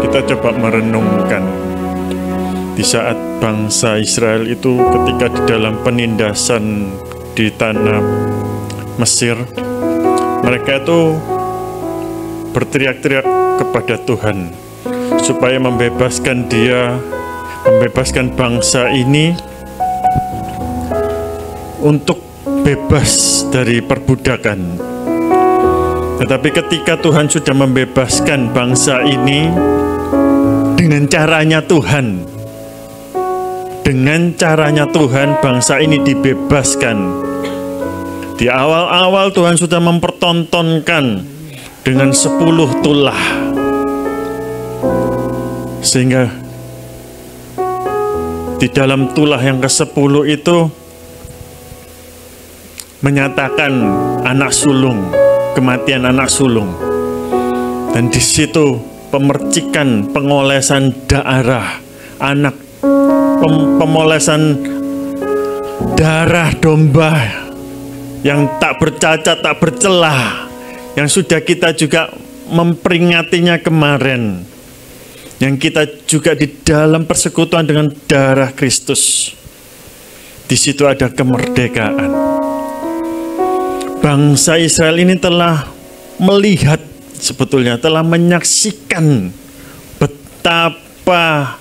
kita coba merenungkan di saat bangsa Israel itu ketika di dalam penindasan di tanah Mesir, mereka itu berteriak-teriak kepada Tuhan supaya membebaskan bangsa ini untuk bebas dari perbudakan. Tetapi ketika Tuhan sudah membebaskan bangsa ini dengan caranya Tuhan, bangsa ini dibebaskan. Di awal-awal Tuhan sudah mempertontonkan dengan 10 tulah, sehingga di dalam tulah yang ke-10 itu menyatakan anak sulung, kematian anak sulung, dan di situ pemercikan, pengolesan darah anak, pemolesan darah domba yang tak bercacat, tak bercelah, yang sudah kita juga memperingatinya kemarin, yang kita juga di dalam persekutuan dengan darah Kristus. Di situ ada kemerdekaan. Bangsa Israel ini telah melihat, sebetulnya telah menyaksikan betapa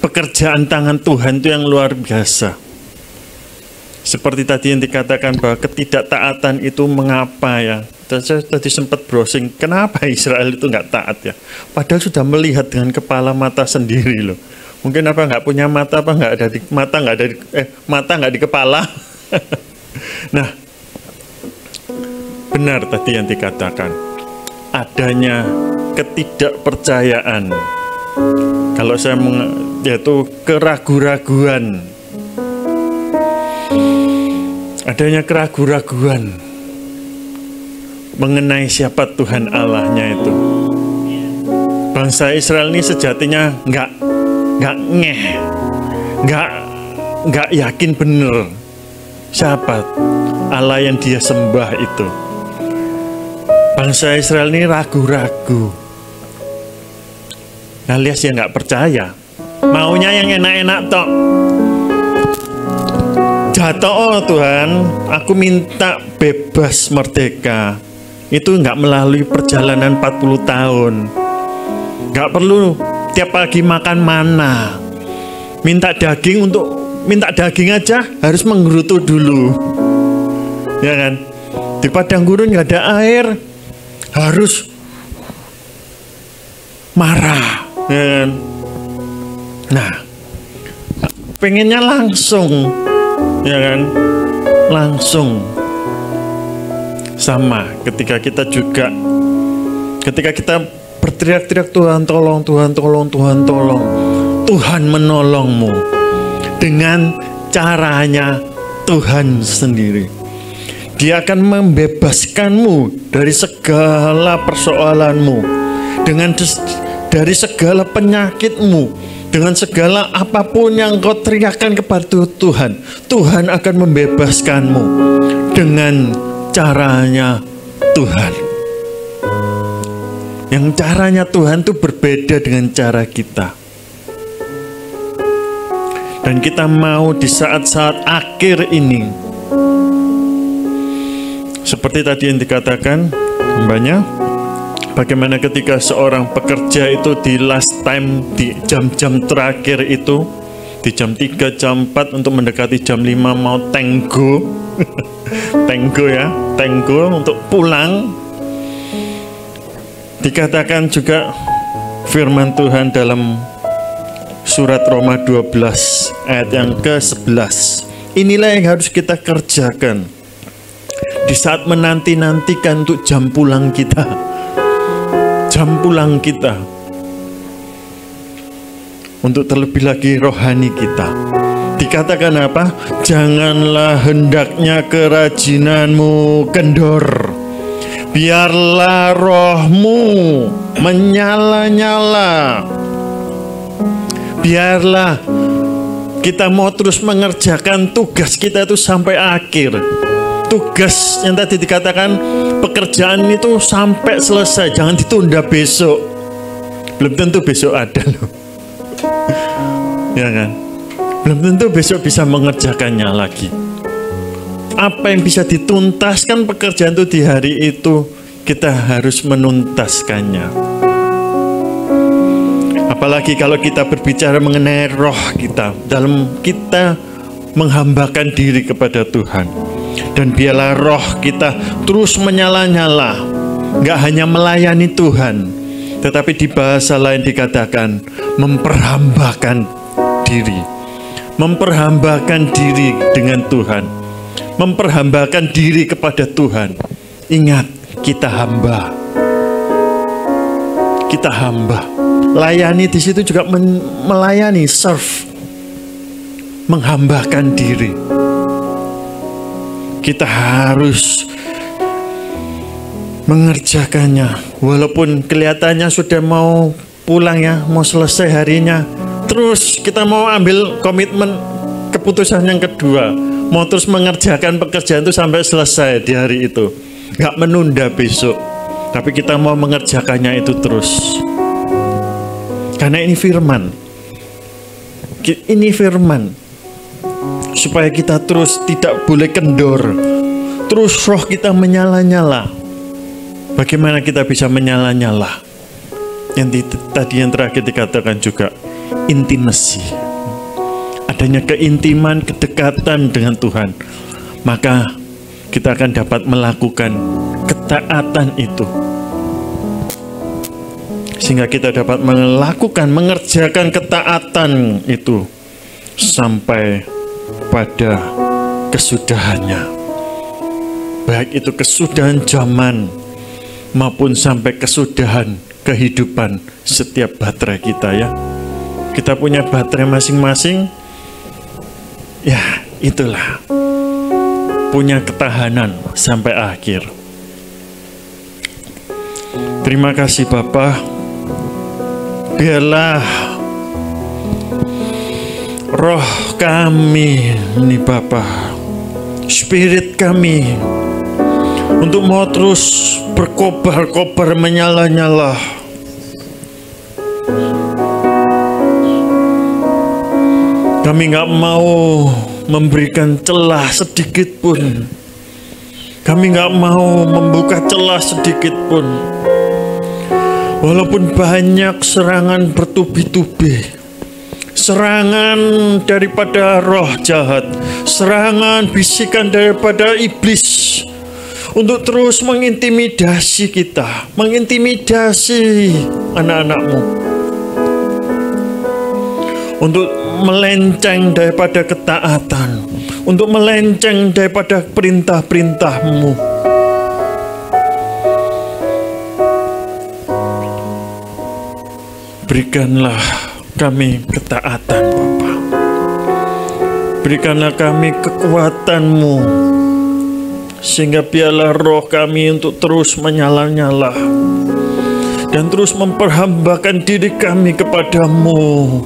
pekerjaan tangan Tuhan itu yang luar biasa. Seperti tadi yang dikatakan bahwa ketidaktaatan itu mengapa ya. Saya tadi sempat browsing, kenapa Israel itu nggak taat ya? Padahal sudah melihat dengan kepala mata sendiri loh. Mungkin apa nggak punya mata, apa nggak ada di mata, mata nggak di kepala. Nah, benar tadi yang dikatakan, adanya ketidakpercayaan, kalau saya yaitu keraguan-raguan, adanya keraguan-raguan mengenai siapa Tuhan Allahnya itu. Bangsa Israel ini sejatinya nggak yakin benar siapa Allah yang dia sembah itu. Bangsa Israel ini ragu-ragu, alias ya nggak percaya, maunya yang enak-enak tok. Jatuh, oh Tuhan, aku minta bebas merdeka. Itu nggak melalui perjalanan 40 tahun, nggak perlu tiap pagi makan mana, minta daging aja harus menggerutu dulu, ya kan? Di padang gurun nggak ada air, harus marah, ya kan? Nah, pengennya langsung, ya kan? Langsung. Sama ketika kita berteriak-teriak, Tuhan tolong, Tuhan tolong, Tuhan tolong, Tuhan menolongmu dengan caranya Tuhan sendiri. Dia akan membebaskanmu dari segala persoalanmu, dari segala penyakitmu, dengan segala apapun yang kau teriakkan kepada Tuhan. Tuhan akan membebaskanmu dengan caranya Tuhan. Yang caranya Tuhan itu berbeda dengan cara kita. Dan kita mau di saat-saat akhir ini, seperti tadi yang dikatakan mbaknya, bagaimana ketika seorang pekerja itu di last time, di jam-jam terakhir itu, di jam 3, jam 4 untuk mendekati jam 5 mau tenggo. Tenggo untuk pulang. Dikatakan juga firman Tuhan dalam surat Roma 12 ayat yang ke-11. Inilah yang harus kita kerjakan di saat menanti-nantikan untuk jam pulang kita. Jam pulang kita, untuk terlebih lagi rohani kita. Dikatakan apa? Janganlah hendaknya kerajinanmu kendor, biarlah rohmu menyala-nyala. Biarlah kita mau terus mengerjakan tugas kita itu sampai akhir. Tugas yang tadi dikatakan, pekerjaan itu sampai selesai, jangan ditunda besok. belum tentu besok ada loh. Ya kan? Belum tentu besok bisa mengerjakannya lagi. Apa yang bisa dituntaskan pekerjaan itu di hari itu, kita harus menuntaskannya. Apalagi kalau kita berbicara mengenai roh kita, dalam kita menghambakan diri kepada Tuhan. Dan biarlah roh kita terus menyala-nyala, nggak hanya melayani Tuhan, tetapi di bahasa lain dikatakan memperhambakan diri. Memperhambakan diri dengan Tuhan, memperhambakan diri kepada Tuhan. Ingat, kita hamba. Kita hamba. Layani di situ juga melayani, serve, menghambakan diri. Kita harus mengerjakannya, walaupun kelihatannya sudah mau pulang ya, mau selesai harinya. Terus kita mau ambil komitmen, keputusan yang kedua, mau terus mengerjakan pekerjaan itu sampai selesai di hari itu, nggak menunda besok, tapi kita mau mengerjakannya itu terus. Karena ini firman, supaya kita terus tidak boleh kendor, terus roh kita menyala-nyala. Bagaimana kita bisa menyala-nyala? Tadi yang terakhir dikatakan juga intimacy, adanya keintiman, kedekatan dengan Tuhan, maka kita akan dapat melakukan ketaatan itu, sehingga kita dapat melakukan, mengerjakan ketaatan itu sampai pada kesudahannya, baik itu kesudahan zaman maupun sampai kesudahan kehidupan setiap baterai kita ya. Kita punya baterai masing-masing, ya itulah, punya ketahanan sampai akhir. Terima kasih Bapa. Biarlah roh kami ini Bapa, spirit kami, untuk mau terus berkobar-kobar, menyala-nyala. Kami nggak mau memberikan celah sedikit pun. Kami nggak mau membuka celah sedikit pun. Walaupun banyak serangan bertubi-tubi, serangan daripada roh jahat, serangan bisikan daripada iblis, untuk terus mengintimidasi kita, mengintimidasi anak-anakmu, untuk melenceng daripada ketaatan, untuk melenceng daripada perintah-perintahmu. Berikanlah kami ketaatan Bapa. Berikanlah kami kekuatan-Mu, sehingga biarlah roh kami untuk terus menyala-nyala dan terus memperhambakan diri kami kepadamu.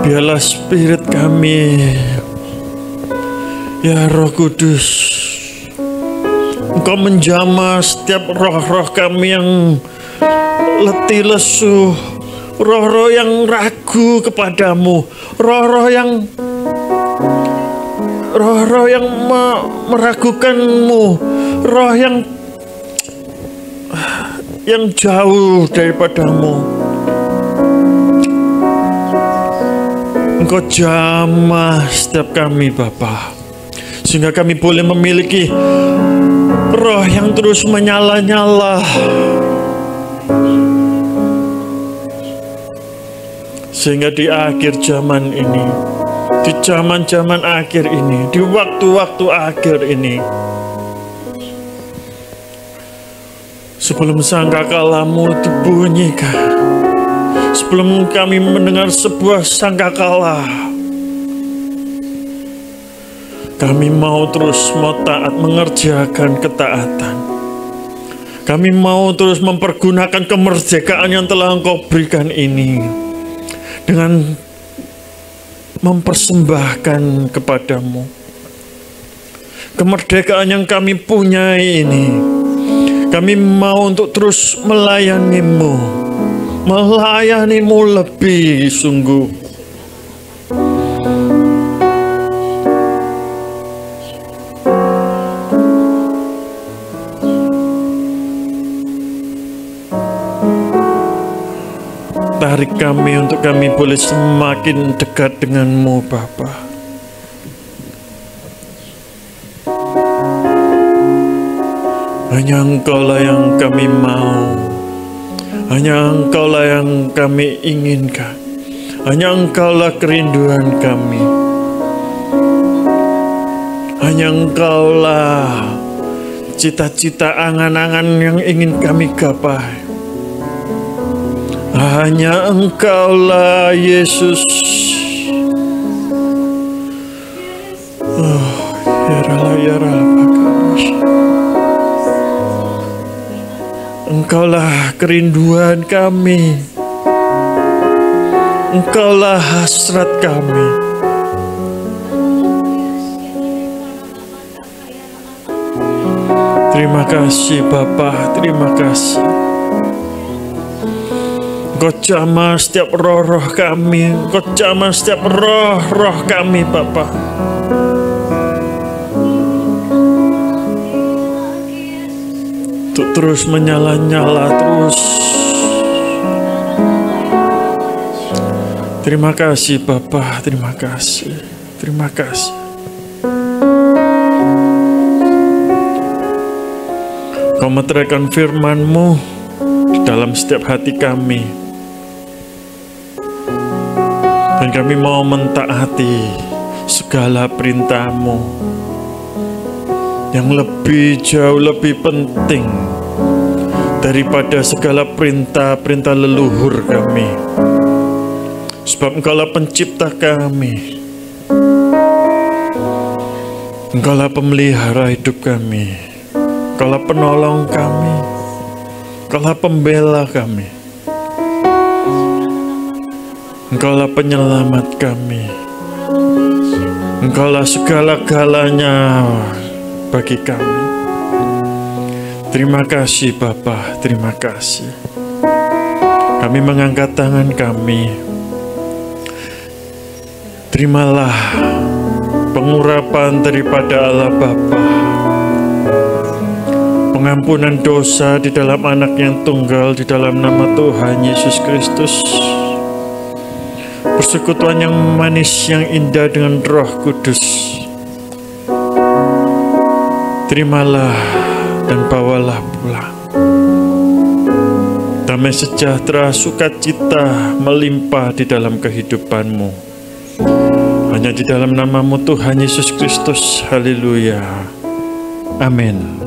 Biarlah spirit kami, ya Roh Kudus, Engkau menjamah setiap roh-roh kami yang letih lesu, roh-roh yang ragu kepadamu, roh-roh yang meragukanmu, roh yang jauh daripadamu. Engkau jamah setiap kami Bapa, sehingga kami boleh memiliki roh yang terus menyala-nyala, sehingga di akhir zaman ini, di zaman-zaman akhir ini, di waktu-waktu akhir ini, sebelum sangkakalamu dibunyikan, sebelum kami mendengar sebuah sangkakala, kami mau terus taat, mengerjakan ketaatan. Kami mau terus mempergunakan kemerdekaan yang telah Engkau berikan ini, dengan mempersembahkan kepadamu. kemerdekaan yang kami punyai ini, kami mau untuk terus melayanimu, melayanimu lebih sungguh. Tarik kami untuk kami boleh semakin dekat dengan-Mu, Bapa. Hanya Engkau-lah yang kami mau, hanya Engkau-lah yang kami inginkan, hanya Engkau-lah kerinduan kami, hanya Engkau-lah cita-cita, angan-angan yang ingin kami gapai. Hanya Engkau-lah Yesus. Engkau-lah kerinduan kami, Engkau-lah hasrat kami. Terima kasih Bapa, terima kasih. Engkau jamah setiap roh-roh kami, Engkau jamah setiap roh-roh kami, Bapa. Untuk terus menyala-nyala terus. Terima kasih Bapa, terima kasih, terima kasih. Kau meteraikan firman-Mu di dalam setiap hati kami. Dan kami mau mentaati segala perintah-Mu yang lebih jauh lebih penting daripada segala perintah-perintah leluhur kami. Sebab Engkaulah pencipta kami, Engkaulah pemelihara hidup kami, Engkaulah penolong kami, Engkaulah pembela kami, Engkaulah penyelamat kami, Engkaulah segala-galanya bagi kami. Terima kasih Bapa, terima kasih. Kami mengangkat tangan kami. Terimalah pengurapan daripada Allah Bapa, pengampunan dosa di dalam Anak yang tunggal, di dalam nama Tuhan Yesus Kristus, persekutuan yang manis, yang indah dengan Roh Kudus. Terimalah dan bawalah pulang. Damai sejahtera, sukacita melimpah di dalam kehidupan-Mu. Hanya di dalam nama-Mu Tuhan Yesus Kristus. Haleluya. Amin.